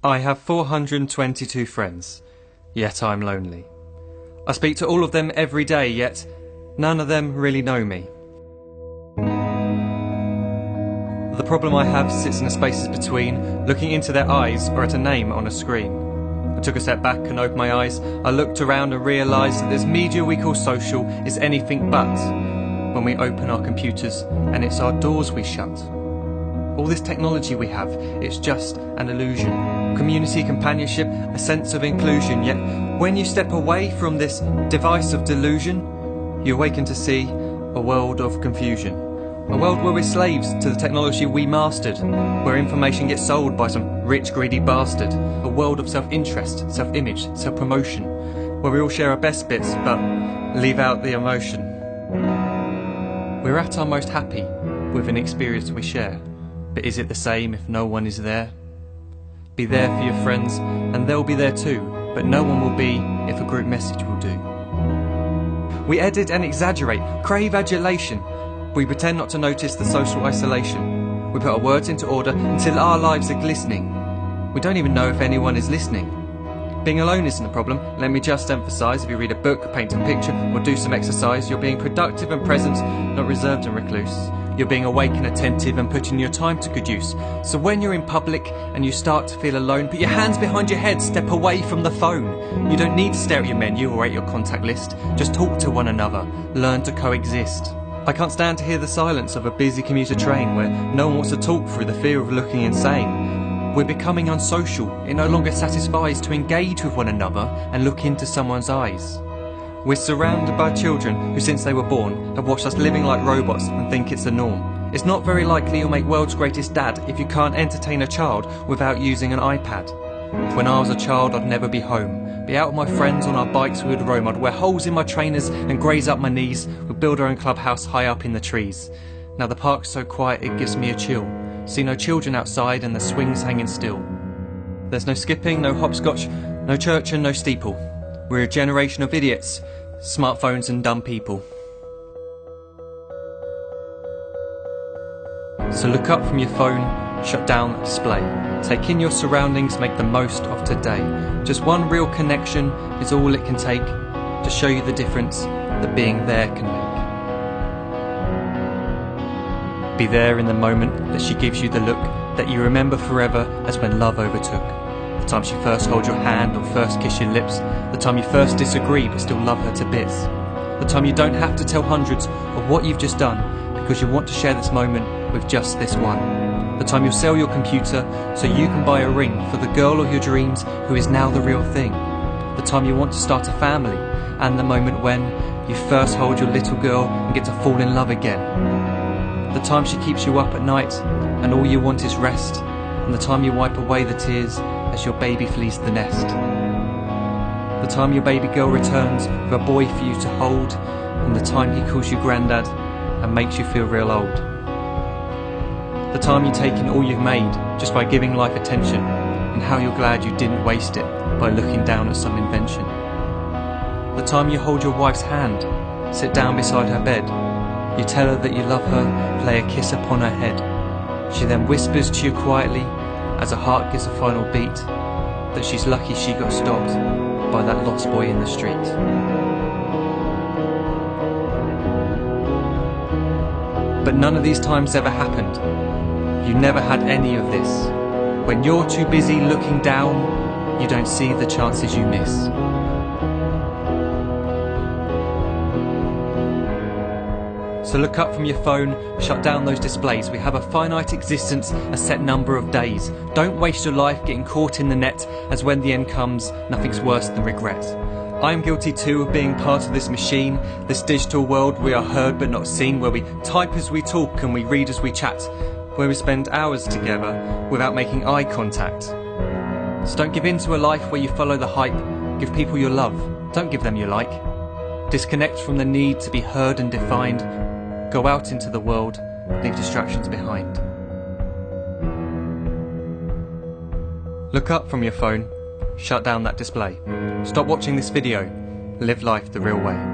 I have 422 friends, yet I'm lonely. I speak to all of them every day, yet none of them really know me. The problem I have sits in the spaces between looking into their eyes or at a name on a screen. I took a step back and opened my eyes. I looked around and realised that this media we call social is anything but when we open our computers and it's our doors we shut. All this technology we have, it's just an illusion. Community, companionship, a sense of inclusion. Yet when you step away from this device of delusion, you awaken to see a world of confusion. A world where we're slaves to the technology we mastered, where information gets sold by some rich, greedy bastard. A world of self-interest, self-image, self-promotion, where we all share our best bits but leave out the emotion. We're at our most happy with an experience we share. But is it the same if no one is there? Be there for your friends and they'll be there too, but no one will be if a group message will do. We edit and exaggerate, crave adulation. We pretend not to notice the social isolation. We put our words into order until our lives are glistening. We don't even know if anyone is listening. Being alone isn't a problem, let me just emphasise. If you read a book, paint a picture or do some exercise, you're being productive and present, not reserved and recluse. You're being awake and attentive and putting your time to good use. So when you're in public and you start to feel alone, put your hands behind your head, step away from the phone. You don't need to stare at your menu or at your contact list. Just talk to one another, learn to coexist. I can't stand to hear the silence of a busy commuter train where no one wants to talk through the fear of looking insane. We're becoming unsocial. It no longer satisfies to engage with one another and look into someone's eyes. We're surrounded by children who since they were born have watched us living like robots and think it's the norm. It's not very likely you'll make world's greatest dad if you can't entertain a child without using an iPad. When I was a child I'd never be home. Be out with my friends on our bikes we would roam. I'd wear holes in my trainers and graze up my knees. We'd build our own clubhouse high up in the trees. Now the park's so quiet it gives me a chill. See no children outside and the swings hanging still. There's no skipping, no hopscotch, no church and no steeple. We're a generation of idiots, smartphones and dumb people. So look up from your phone, shut down the display. Take in your surroundings, make the most of today. Just one real connection is all it can take to show you the difference that being there can make. Be there in the moment that she gives you the look that you remember forever as when love overtook. The time she first holds your hand or first kiss your lips. The time you first disagree but still love her to bits. The time you don't have to tell hundreds of what you've just done because you want to share this moment with just this one. The time you'll sell your computer so you can buy a ring for the girl of your dreams who is now the real thing. The time you want to start a family and the moment when you first hold your little girl and get to fall in love again. The time she keeps you up at night and all you want is rest. And the time you wipe away the tears as your baby flees the nest. The time your baby girl returns with a boy for you to hold, and the time he calls you granddad and makes you feel real old. The time you take in all you've made just by giving life attention, and how you're glad you didn't waste it by looking down at some invention. The time you hold your wife's hand, sit down beside her bed, you tell her that you love her, lay a kiss upon her head. She then whispers to you quietly as her heart gives a final beat that she's lucky she got stopped by that lost boy in the street. But none of these times ever happened. You never had any of this. When you're too busy looking down, you don't see the chances you miss. So look up from your phone, shut down those displays. We have a finite existence, a set number of days. Don't waste your life getting caught in the net, as when the end comes, nothing's worse than regret. I am guilty too of being part of this machine, this digital world we are heard but not seen, where we type as we talk and we read as we chat, where we spend hours together without making eye contact. So don't give in to a life where you follow the hype. Give people your love, don't give them your like. Disconnect from the need to be heard and defined. Go out into the world, leave distractions behind. Look up from your phone, shut down that display. Stop watching this video, live life the real way.